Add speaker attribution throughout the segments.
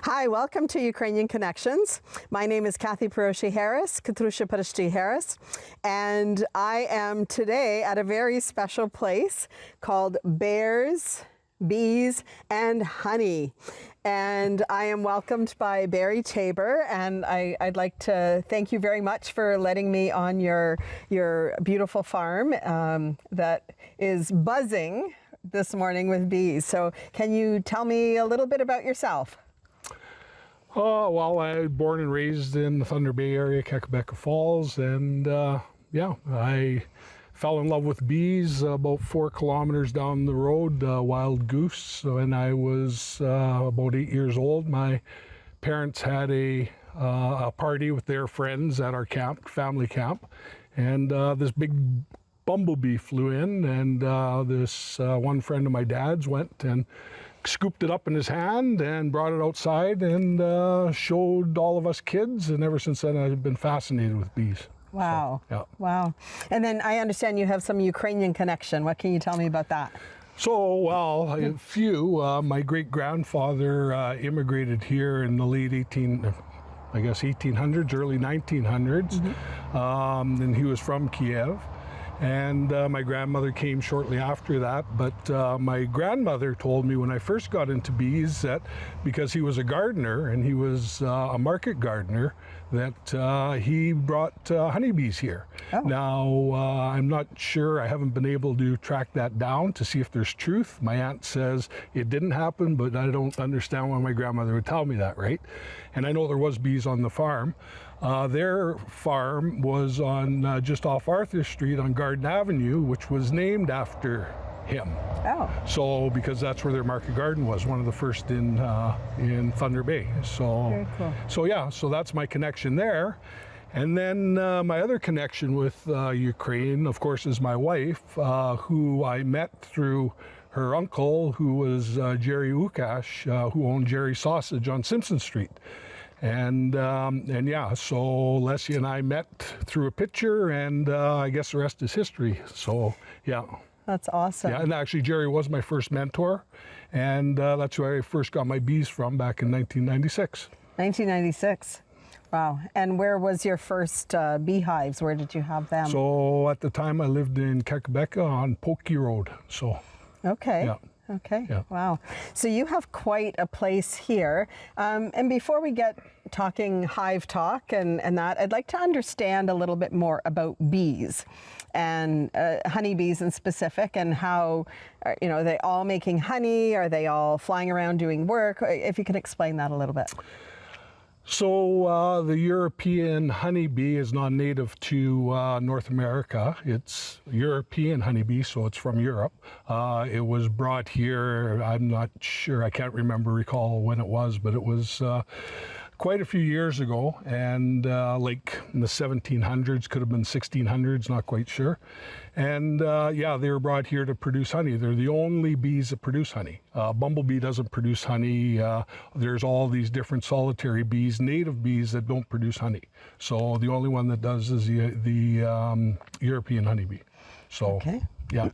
Speaker 1: Hi, welcome to Ukrainian Connections. My name is Cathy Harris, Harris, and I am today at a very special place called Bears, Bees, and Honey. And I am welcomed by Barry Tabor, and I'd like to thank you very much for letting me on your beautiful farm that is buzzing this morning with bees. So can you tell me a little bit about yourself?
Speaker 2: Well, I was born and raised in the Thunder Bay area, Quebec Falls, and I fell in love with bees about 4 kilometers down the road, wild goose. When I was about 8 years old, my parents had a party with their friends at our camp, family camp, and this big bumblebee flew in, and this one friend of my dad's went and scooped it up in his hand and brought it outside and showed all of us kids, and ever since then I've been fascinated with bees.
Speaker 1: Wow.
Speaker 2: So, yeah.
Speaker 1: Wow. And then I understand you have some Ukrainian connection. What can you tell me about that?
Speaker 2: So, well, a few. My great-grandfather immigrated here in the late 1800s, early 1900s, and he was from Kiev. And my grandmother came shortly after that, but my grandmother told me when I first got into bees that because he was a gardener and he was a market gardener, that he brought honeybees here.
Speaker 1: Oh.
Speaker 2: Now, I'm not sure, I haven't been able to track that down to see if there's truth. My aunt says it didn't happen, but I don't understand why my grandmother would tell me that, right? And I know there was bees on the farm. Their farm was on just off Arthur Street on Garden Avenue, which was named after him.
Speaker 1: Oh.
Speaker 2: So, because that's where their market garden was, one of the first in Thunder Bay. So,
Speaker 1: very cool.
Speaker 2: So yeah, so that's my connection there. And then my other connection with Ukraine, of course, is my wife, who I met through her uncle, who was Jerry Ukash, who owned Jerry's Sausage on Simpson Street. And yeah, so Leslie and I met through a picture, and I guess the rest is history. So yeah.
Speaker 1: That's awesome.
Speaker 2: Yeah, and actually Jerry was my first mentor, and that's where I first got my bees from back in 1996.
Speaker 1: 1996. Wow. And where was your first beehives? Where did you have them?
Speaker 2: So at the time I lived in Quebec on Pokey Road. So.
Speaker 1: Okay.
Speaker 2: Yeah.
Speaker 1: Okay.
Speaker 2: Yeah.
Speaker 1: Wow. So you have quite a place here. And before we get talking hive talk and that, I'd like to understand a little bit more about bees and honeybees in specific, and how, are they all making honey? Are they all flying around doing work? If you can explain that a little bit.
Speaker 2: So the European honeybee is not native to North America. It's European honeybee, so it's from Europe. It was brought here, I'm not sure, I can't recall when it was, but it was quite a few years ago, and like in the 1700s, could have been 1600s, not quite sure. And yeah, they were brought here to produce honey. They're the only bees that produce honey. Bumblebee doesn't produce honey. There's all these different solitary bees, native bees, that don't produce honey. So the only one that does is the European honeybee. So,
Speaker 1: okay.
Speaker 2: Yeah.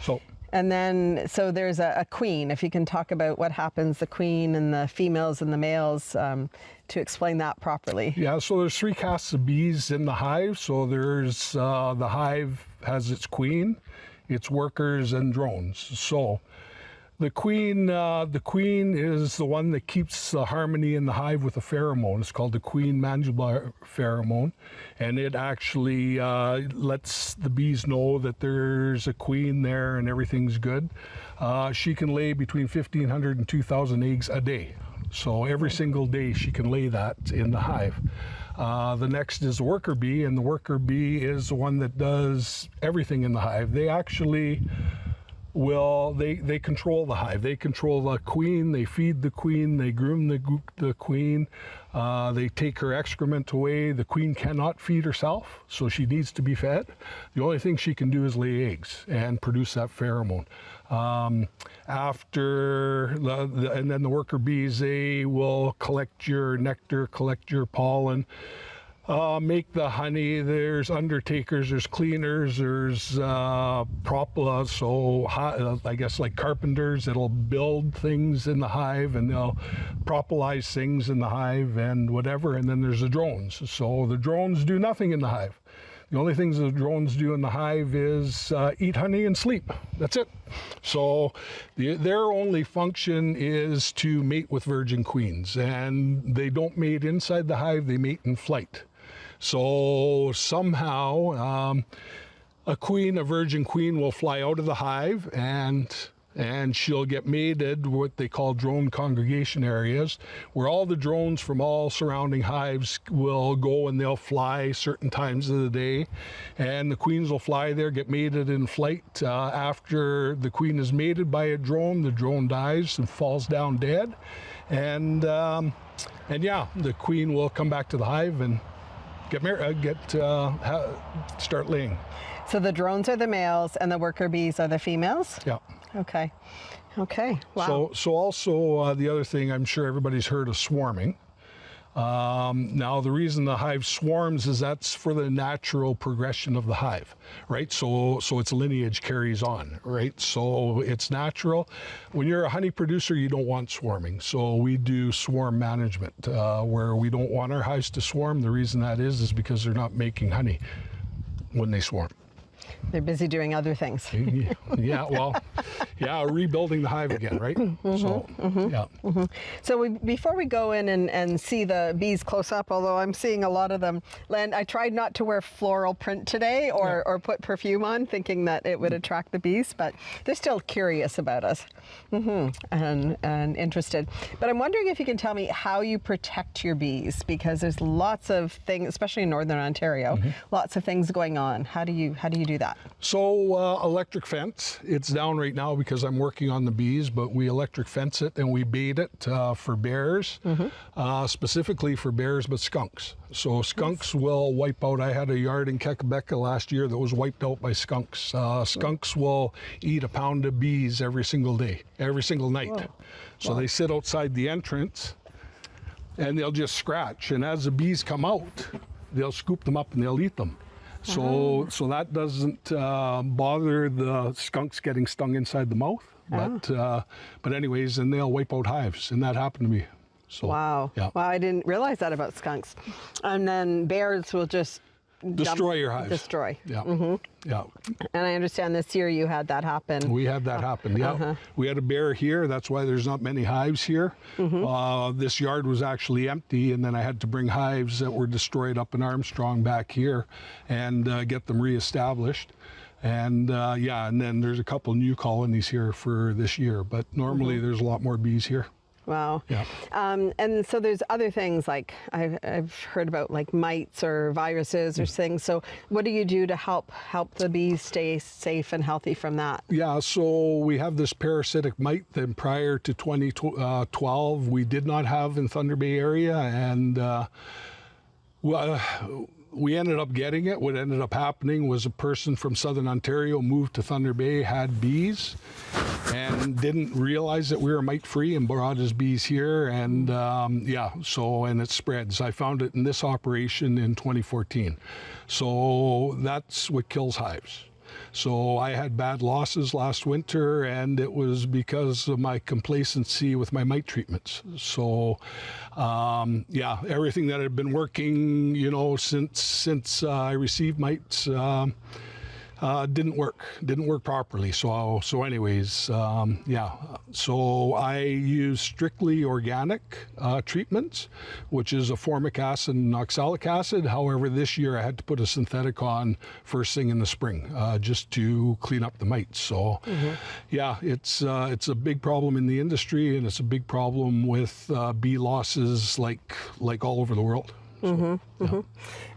Speaker 2: So.
Speaker 1: And then, so there's a queen. If you can talk about what happens, the queen and the females and the males, to explain that properly.
Speaker 2: Yeah, so there's 3 castes of bees in the hive. So there's, the hive has its queen, its workers, and drones. So the queen is the one that keeps the harmony in the hive with a pheromone. It's called the queen mandibular pheromone, and it actually lets the bees know that there's a queen there and everything's good. She can lay between 1,500 and 2,000 eggs a day. So every single day she can lay that in the hive. The next is the worker bee, and the worker bee is the one that does everything in the hive. They actually they control the hive. They control the queen, they feed the queen, they groom the queen, they take her excrement away. The queen cannot feed herself, so she needs to be fed. The only thing she can do is lay eggs and produce that pheromone. And then the worker bees, they will collect your nectar, collect your pollen. make the honey. There's undertakers, there's cleaners, there's I guess like carpenters that'll build things in the hive, and they'll propolize things in the hive and whatever. And then there's the drones. So the drones do nothing in the hive. The only things the drones do in the hive is eat honey and sleep. That's it. So their only function is to mate with virgin queens, and they don't mate inside the hive, they mate in flight. So somehow a virgin queen will fly out of the hive, and she'll get mated what they call drone congregation areas, where all the drones from all surrounding hives will go, and they'll fly certain times of the day, and the queens will fly there, get mated in flight. After the queen is mated by a drone, the drone dies and falls down dead, and yeah, the queen will come back to the hive and start laying.
Speaker 1: So the drones are the males and the worker bees are the females?
Speaker 2: Yeah.
Speaker 1: Okay. Wow.
Speaker 2: So also the other thing, I'm sure everybody's heard of swarming. Now the reason the hive swarms is that's for the natural progression of the hive, right? So its lineage carries on, right? So it's natural. When you're a honey producer, you don't want swarming. So we do swarm management where we don't want our hives to swarm. The reason that is because they're not making honey when they swarm.
Speaker 1: They're busy doing other things.
Speaker 2: Yeah, well, yeah, rebuilding the hive again, right? Yeah.
Speaker 1: So before we go in and see the bees close up, although I'm seeing a lot of them, Len, I tried not to wear floral print today or put perfume on, thinking that it would attract the bees, but they're still curious about us and interested. But I'm wondering if you can tell me how you protect your bees, because there's lots of things, especially in Northern Ontario, lots of things going on. How do you do that?
Speaker 2: So electric fence. It's down right now because I'm working on the bees, but we electric fence it and we bait it for bears, specifically for bears, but skunks. So skunks will wipe out. I had a yard in Quebec last year that was wiped out by skunks. Skunks will eat a pound of bees every single day, every single night. Whoa. So they sit outside the entrance and they'll just scratch. And as the bees come out, they'll scoop them up and they'll eat them. So that doesn't bother the skunks getting stung inside the mouth. But anyways, and they'll wipe out hives, and that happened to me. So,
Speaker 1: wow.
Speaker 2: Yeah.
Speaker 1: Wow, I didn't realize that about skunks. And then bears will just
Speaker 2: destroy your hives.
Speaker 1: Destroy.
Speaker 2: Yeah. Yeah.
Speaker 1: And I understand this year you had that happen.
Speaker 2: We had that happen, yeah. We had a bear here. That's why there's not many hives here. This yard was actually empty, and then I had to bring hives that were destroyed up in Armstrong back here and get them reestablished. And and then there's a couple new colonies here for this year, but normally there's a lot more bees here.
Speaker 1: Wow.
Speaker 2: Yeah.
Speaker 1: And so there's other things like I've heard about like mites or viruses or things. So what do you do to help the bees stay safe and healthy from that?
Speaker 2: Yeah, so we have this parasitic mite that prior to 2012 we did not have in Thunder Bay area, and we ended up getting it. What ended up happening was a person from Southern Ontario moved to Thunder Bay, had bees, and didn't realize that we were mite-free and brought his bees here, and and it spreads. I found it in this operation in 2014. So that's what kills hives. So I had bad losses last winter, and it was because of my complacency with my mite treatments. So, everything that had been working, since I received mites, didn't work properly. So anyways, so I use strictly organic treatments, which is a formic acid and oxalic acid. However, this year I had to put a synthetic on first thing in the spring, just to clean up the mites. So it's a big problem in the industry, and it's a big problem with bee losses like all over the world.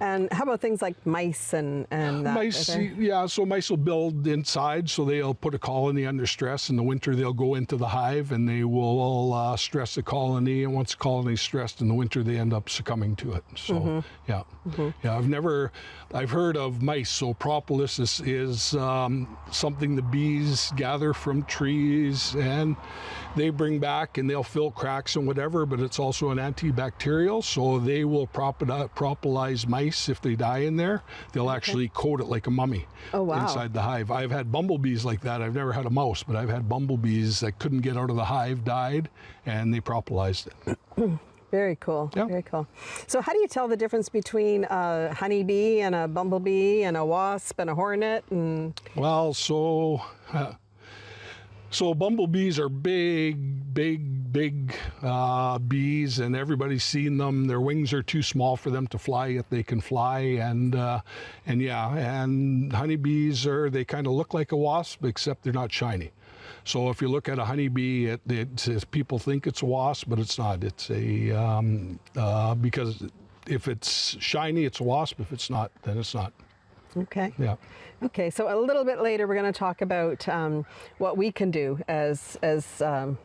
Speaker 1: And how about things like mice and that?
Speaker 2: Mice, so mice will build inside, so they'll put a colony under stress. In the winter, they'll go into the hive and they will stress the colony, and once the colony's stressed in the winter, they end up succumbing to it. So, I've heard of mice. So propolis is something the bees gather from trees, and they bring back and they'll fill cracks and whatever, but it's also an antibacterial, so they will propolised mice, if they die in there, they'll actually coat it like a mummy inside the hive. I've had bumblebees like that. I've never had a mouse, but I've had bumblebees that couldn't get out of the hive, died, and they propolised it.
Speaker 1: Very cool.
Speaker 2: Yep.
Speaker 1: Very cool. So how do you tell the difference between a honeybee and a bumblebee and a wasp and a hornet? And
Speaker 2: well, so bumblebees are big bees, and everybody's seen them. Their wings are too small for them to fly, yet they can fly. And honeybees they kind of look like a wasp, except they're not shiny. So if you look at a honeybee, people think it's a wasp, but it's not. It's because if it's shiny, it's a wasp. If it's not, then it's not.
Speaker 1: Okay.
Speaker 2: Yeah.
Speaker 1: Okay. So a little bit later, we're going to talk about what we can do as a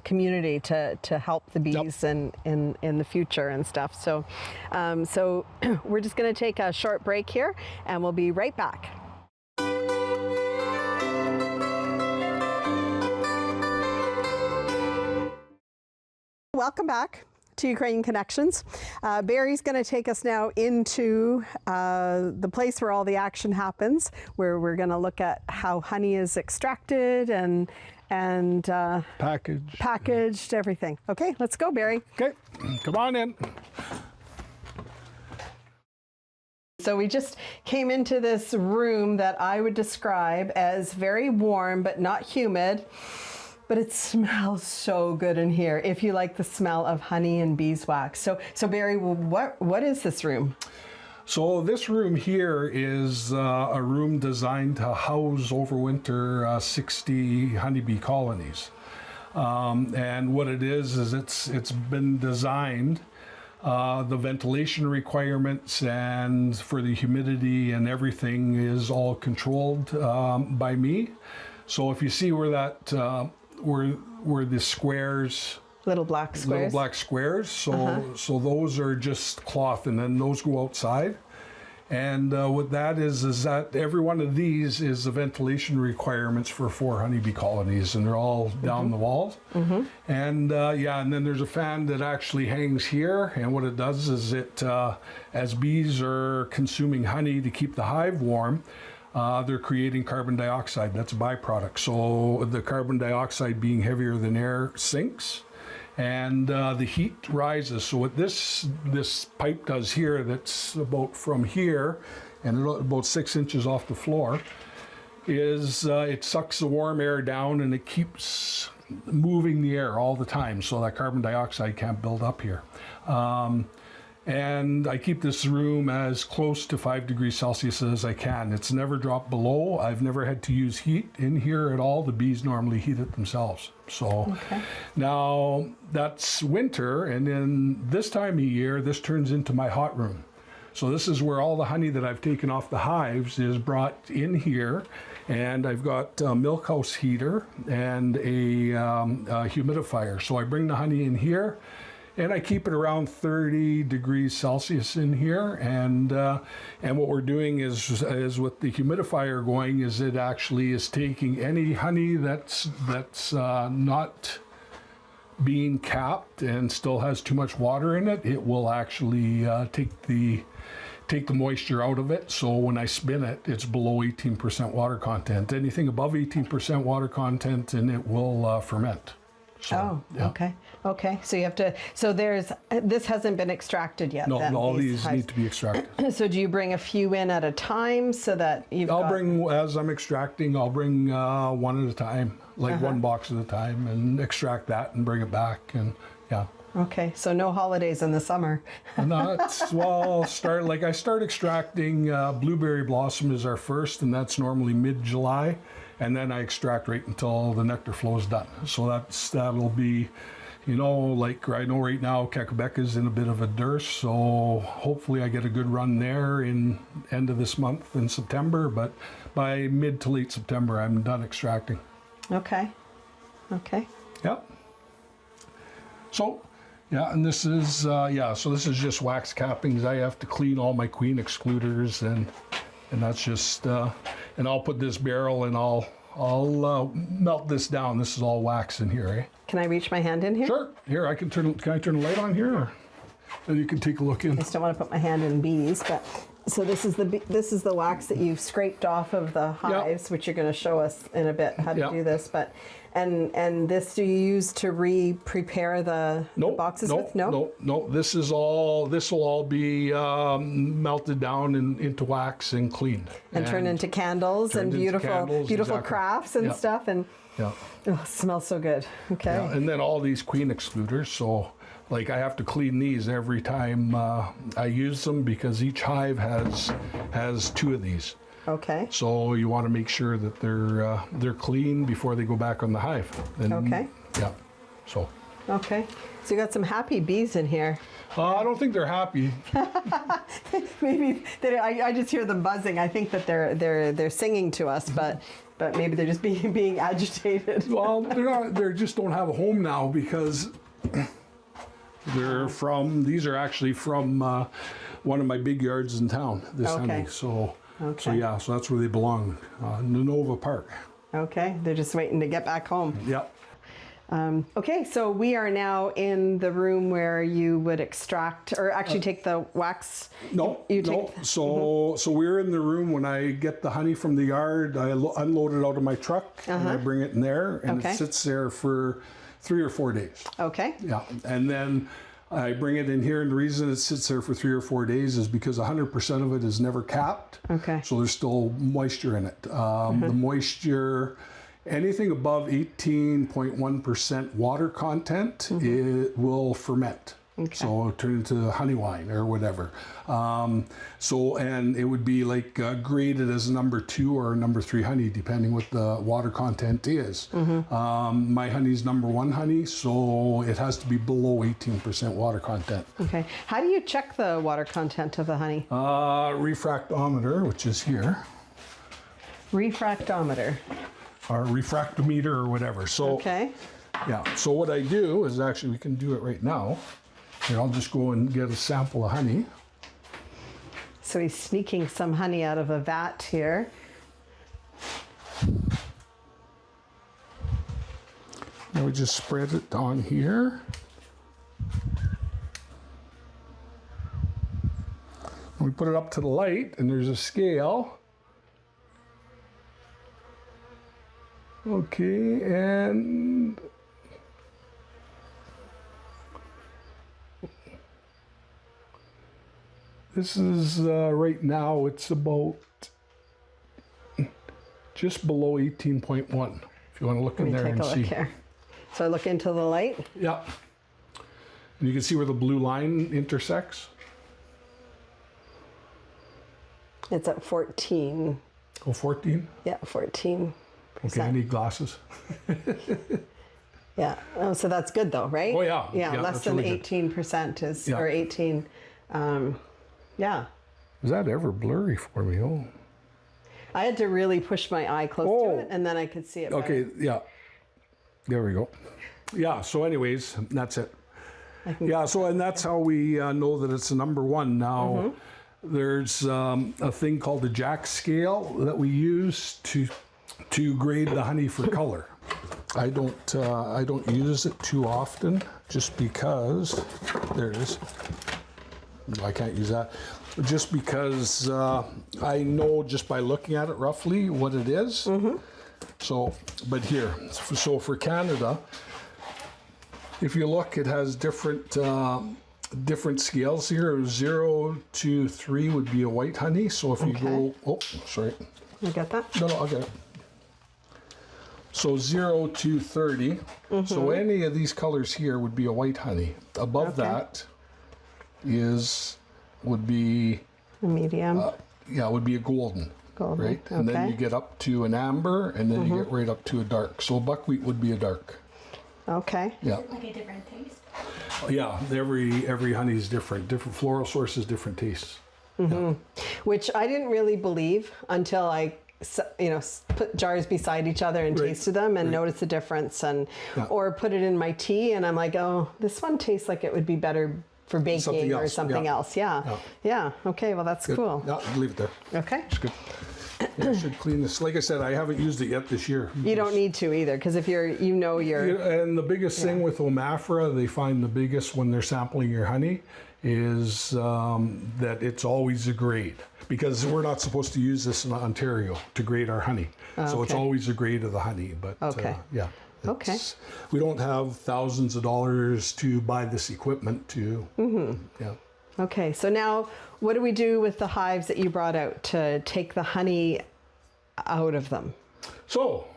Speaker 1: community to help the bees in the future and stuff. So we're just going to take a short break here, and we'll be right back. Welcome back to Ukrainian Connections. Barry's going to take us now into the place where all the action happens, where we're going to look at how honey is extracted and packaged, everything. Okay, let's go, Barry.
Speaker 2: Okay, come on in.
Speaker 1: So we just came into this room that I would describe as very warm but not humid. But it smells so good in here, if you like the smell of honey and beeswax. So Barry, what is this room?
Speaker 2: So this room here is a room designed to house overwinter 60 honeybee colonies. And what it is it's been designed, the ventilation requirements and for the humidity and everything is all controlled by me. So if you see where that where the squares,
Speaker 1: little black squares.
Speaker 2: So those are just cloth, and then those go outside. And what that is that every one of these is the ventilation requirements for 4 honeybee colonies, and they're all down the walls. And and then there's a fan that actually hangs here, and what it does is as bees are consuming honey to keep the hive warm, they're creating carbon dioxide. That's a byproduct. So the carbon dioxide being heavier than air sinks, and the heat rises. So what this pipe does here, that's about from here and about 6 inches off the floor, is it sucks the warm air down and it keeps moving the air all the time, so that carbon dioxide can't build up here. And I keep this room as close to 5 degrees Celsius as I can. It's never dropped below. I've never had to use heat in here at all. The bees normally heat it themselves. So now that's winter, and then this time of year, this turns into my hot room. So this is where all the honey that I've taken off the hives is brought in here. And I've got a milk house heater and a humidifier. So I bring the honey in here, and I keep it around 30 degrees Celsius in here. And what we're doing is with the humidifier going, is it actually is taking any honey that's not being capped and still has too much water in it. It will actually take the moisture out of it. So when I spin it, it's below 18% water content. Anything above 18% water content, and it will ferment. So,
Speaker 1: Okay. So you have to. So this hasn't been extracted yet.
Speaker 2: No,
Speaker 1: then,
Speaker 2: all these need to be extracted.
Speaker 1: So do you bring a few in at a time so that
Speaker 2: as I'm extracting, I'll bring one at a time, like one box at a time, and extract that and bring it back, and yeah.
Speaker 1: Okay, so no holidays in the summer.
Speaker 2: I start extracting blueberry blossom is our first, and that's normally mid-July, and then I extract right until the nectar flow is done. So that'll be, like I know right now Quebec is in a bit of a dearth, so hopefully I get a good run there in end of this month in September, but by mid to late September I'm done extracting.
Speaker 1: Okay.
Speaker 2: Yep. So, yeah, and this is so this is just wax cappings. I have to clean all my queen excluders, and that's just and I'll put this barrel and I'll melt this down. This is all wax in here, eh?
Speaker 1: Can I reach my hand in here?
Speaker 2: Sure. Here, can I turn the light on here? Or? and you can take a look in.
Speaker 1: I just don't want to put my hand in bees, but so this is the wax that you've scraped off of the hives, which you're going to show us in a bit how to do this. But and this do you use to prepare the boxes with?
Speaker 2: No. This will all be melted down into wax and cleaned
Speaker 1: and turned into candles and beautiful crafts and stuff. And oh, it smells so good. Okay.
Speaker 2: Yeah, and then all these queen excluders. So, like, I have to clean these every time I use them because each hive has 2 of these.
Speaker 1: Okay.
Speaker 2: So you want to make sure that they're clean before they go back on the hive. And,
Speaker 1: okay.
Speaker 2: Yeah. So.
Speaker 1: Okay. So you got some happy bees in here.
Speaker 2: I don't think they're happy.
Speaker 1: Maybe I just hear them buzzing. I think that they're singing to us, but maybe they're just being agitated.
Speaker 2: Well, they're not. They just don't have a home now because these are actually from one of my big yards in town. This honey. So that's where they belong, Nova Park.
Speaker 1: Okay, they're just waiting to get back home.
Speaker 2: Yep.
Speaker 1: Okay, so we are now in the room where you would extract, or actually take the wax.
Speaker 2: So we're in the room when I get the honey from the yard. I unload it out of my truck and I bring it in there, and it sits there for 3 or 4 days. Okay. Yeah, and then I bring it in here, and the reason it sits there for 3 or 4 days is because 100% of it is never capped. Okay. So there's still moisture in it. The moisture. Anything above 18.1% water content, it will ferment. Okay. So turn into honey wine or whatever. And it would be like graded as number 2 or number 3 honey, depending what the water content is. My honey's number 1 honey, so it has to be below 18% water content. Okay.
Speaker 1: How do you check the water content of the honey?
Speaker 2: Refractometer, which is here.
Speaker 1: Refractometer.
Speaker 2: Or refractometer or whatever. So, so what I do is actually, we can do it right now. Here, I'll just go and get a sample of honey.
Speaker 1: So he's sneaking some honey out of a vat here.
Speaker 2: Now we just spread it on here. And we put it up to the light, and there's a scale. Okay, and this is right now, it's about just below 18.1. If you want to look in there and see. Here.
Speaker 1: So I look into the light?
Speaker 2: Yeah. And you can see where the blue line intersects.
Speaker 1: It's at 14.
Speaker 2: Oh, 14?
Speaker 1: Yeah, 14.
Speaker 2: Okay, I need glasses.
Speaker 1: Yeah. Oh, so that's good though, right?
Speaker 2: Oh yeah.
Speaker 1: Yeah, less than really 18% is, or 18. Yeah.
Speaker 2: Is that ever blurry for me? Oh.
Speaker 1: I had to really push my eye close to it, and then I could see it better.
Speaker 2: Okay, yeah. There we go. Yeah, so anyways, that's it. Yeah, so and that's how we know that it's a number 1. Now, there's a thing called the Jack scale that we use to grade the honey for color. I don't use it too often just because there it is. No, I can't use that. Just because I know just by looking at it roughly what it is. So, but here, so for Canada, if you look, it has different scales here. 0 to 3 would be a white honey. So if you go, oh, sorry.
Speaker 1: You got that?
Speaker 2: No, I'll get it. So 0 to 30. So any of these colors here would be a white honey. Above that would be
Speaker 1: medium.
Speaker 2: Would be a golden. Right? And then you get up to an amber, and then you get right up to a dark. So buckwheat would be a dark.
Speaker 1: Okay.
Speaker 2: Yeah.
Speaker 3: Is it like a different taste?
Speaker 2: Yeah, every honey is different. Different floral sources, different tastes.
Speaker 1: Which I didn't really believe until I put jars beside each other and tasted them and noticed the difference, and or put it in my tea, and I'm like, oh, this one tastes like it would be better for baking or something else. Yeah. Okay, well that's cool.
Speaker 2: Yeah, leave it there.
Speaker 1: Okay.
Speaker 2: It's good. Yeah, I should clean this. Like I said, I haven't used it yet this year.
Speaker 1: You don't need to either, because if you're. And
Speaker 2: the biggest thing with Omaphora, they find the biggest when they're sampling your honey is that it's always a grade, because we're not supposed to use this in Ontario to grade our honey. So it's always a grade of the honey. But yeah.
Speaker 1: Okay.
Speaker 2: We don't have thousands of dollars to buy this equipment to. Yeah.
Speaker 1: Okay, so now what do we do with the hives that you brought out to take the honey out of them?
Speaker 2: So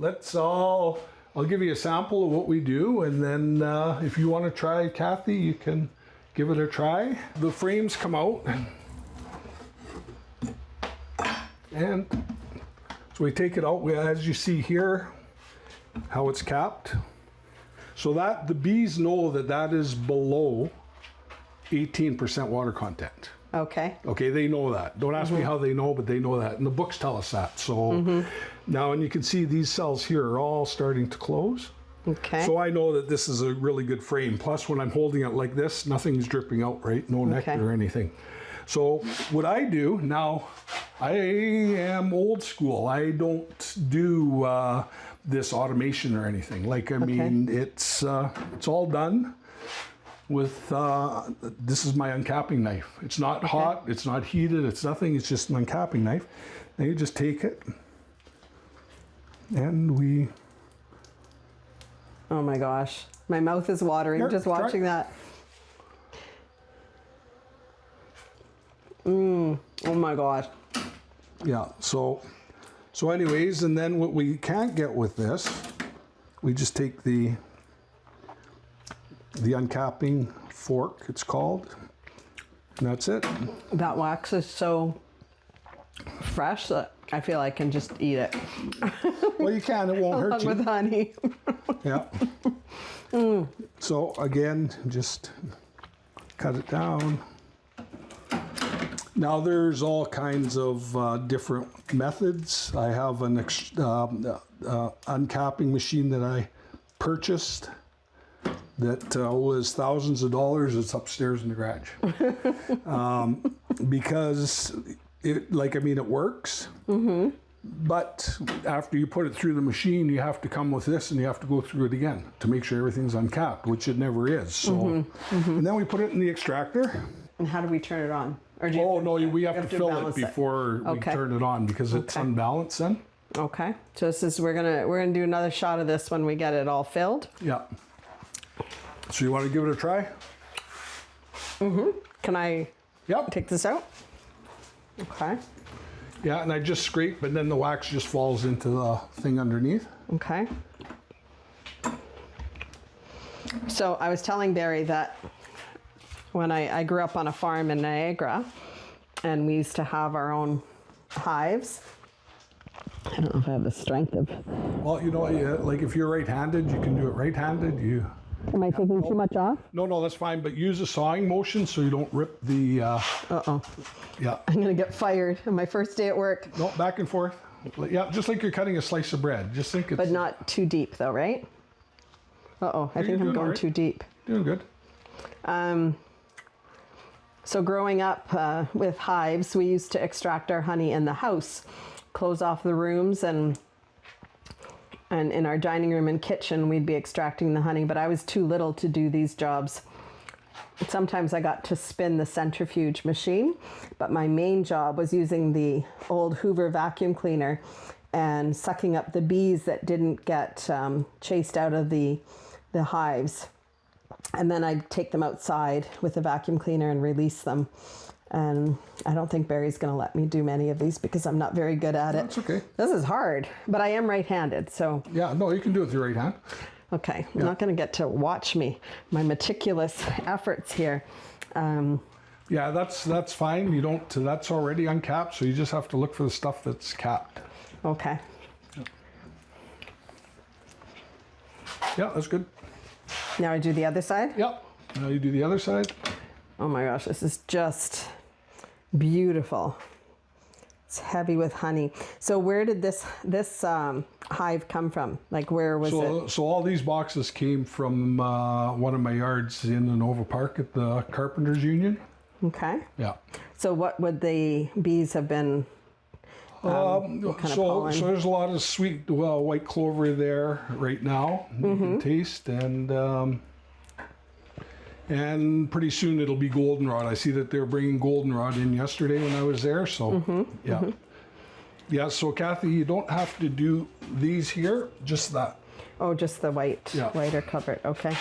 Speaker 2: I'll give you a sample of what we do, and then if you want to try, Cathy, you can give it a try. The frames come out, and so we take it out. As you see here, how it's capped. So that the bees know that that is below 18% water content.
Speaker 1: Okay.
Speaker 2: Okay, they know that. Don't ask me how they know, but they know that. And the books tell us that. So now, and you can see these cells here are all starting to close.
Speaker 1: Okay.
Speaker 2: So I know that this is a really good frame. Plus, when I'm holding it like this, nothing's dripping out, right? No nectar or anything. So what I do now, I am old school. I don't do this automation or anything. Like, I mean, it's all done with, this is my uncapping knife. It's not hot, it's not heated, it's nothing, it's just an uncapping knife. And you just take it, and we...
Speaker 1: Oh my gosh, my mouth is watering just watching that. Oh my gosh.
Speaker 2: Yeah, so anyways, and then what we can't get with this, we just take the uncapping fork, it's called, and that's it.
Speaker 1: That wax is so fresh that I feel I can just eat it.
Speaker 2: Well, you can, it won't hurt you.
Speaker 1: With honey.
Speaker 2: Yeah. So again, just cut it down. Now there's all kinds of different methods. I have an uncapping machine that I purchased that was thousands of dollars. It's upstairs in the garage. Because it works. But after you put it through the machine, you have to come with this and you have to go through it again to make sure everything's uncapped, which it never is. So, and then we put it in the extractor.
Speaker 1: And how do we turn it on? Or
Speaker 2: We have to fill it before we turn it on, because it's unbalanced then.
Speaker 1: Okay. So this is we're gonna do another shot of this when we get it all filled.
Speaker 2: Yeah. So you want to give it a try?
Speaker 1: Can I take this out? Okay.
Speaker 2: Yeah, and I just scrape, and then the wax just falls into the thing underneath.
Speaker 1: Okay. So I was telling Barry that when I grew up on a farm in Niagara, and we used to have our own hives. I don't know if I have the strength of...
Speaker 2: Well, like if you're right-handed, you can do it right-handed.
Speaker 1: Am I taking too much off?
Speaker 2: No, that's fine, but use a sawing motion so you don't rip the...
Speaker 1: Uh-oh.
Speaker 2: Yeah.
Speaker 1: I'm going to get fired on my first day at work.
Speaker 2: No, back and forth. Yeah, just like you're cutting a slice of bread. Just think it's...
Speaker 1: But not too deep though, right? Uh-oh, I think I'm going too deep.
Speaker 2: Doing good.
Speaker 1: So growing up with hives, we used to extract our honey in the house, close off the rooms, and in our dining room and kitchen, we'd be extracting the honey, but I was too little to do these jobs. Sometimes I got to spin the centrifuge machine, but my main job was using the old Hoover vacuum cleaner and sucking up the bees that didn't get chased out of the hives. And then I'd take them outside with the vacuum cleaner and release them. And I don't think Barry's going to let me do many of these because I'm not very good at it.
Speaker 2: That's okay.
Speaker 1: This is hard, but I am right-handed, so...
Speaker 2: Yeah, no, you can do it with your right hand.
Speaker 1: Okay, I'm not going to get to watch my meticulous efforts here.
Speaker 2: Yeah, that's fine. You don't. That's already uncapped, so you just have to look for the stuff that's capped.
Speaker 1: Okay.
Speaker 2: Yeah, that's good.
Speaker 1: Now I do the other side?
Speaker 2: Yep. Now you do the other side.
Speaker 1: Oh my gosh, this is just beautiful. It's heavy with honey. So where did this hive come from? Like, where was it?
Speaker 2: So all these boxes came from one of my yards in the Nova Park at the Carpenters Union.
Speaker 1: Okay.
Speaker 2: Yeah.
Speaker 1: So what would the bees have been?
Speaker 2: So there's a lot of sweet white clover there right now. You can taste, and and pretty soon it'll be goldenrod. I see that they're bringing goldenrod in yesterday when I was there, so yeah. Yeah, so Cathy, you don't have to do these here, just that.
Speaker 1: Oh, just the white, whiter covered, okay.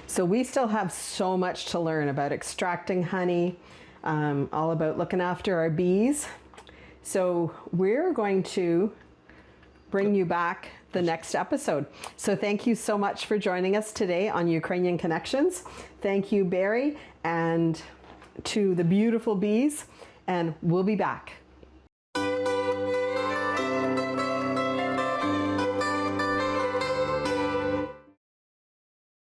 Speaker 1: So we still have so much to learn about extracting honey, all about looking after our bees. So we're going to bring you back the next episode. So thank you so much for joining us today on Ukrainian Connections. Thank you, Barry, and to the beautiful bees, and we'll be back.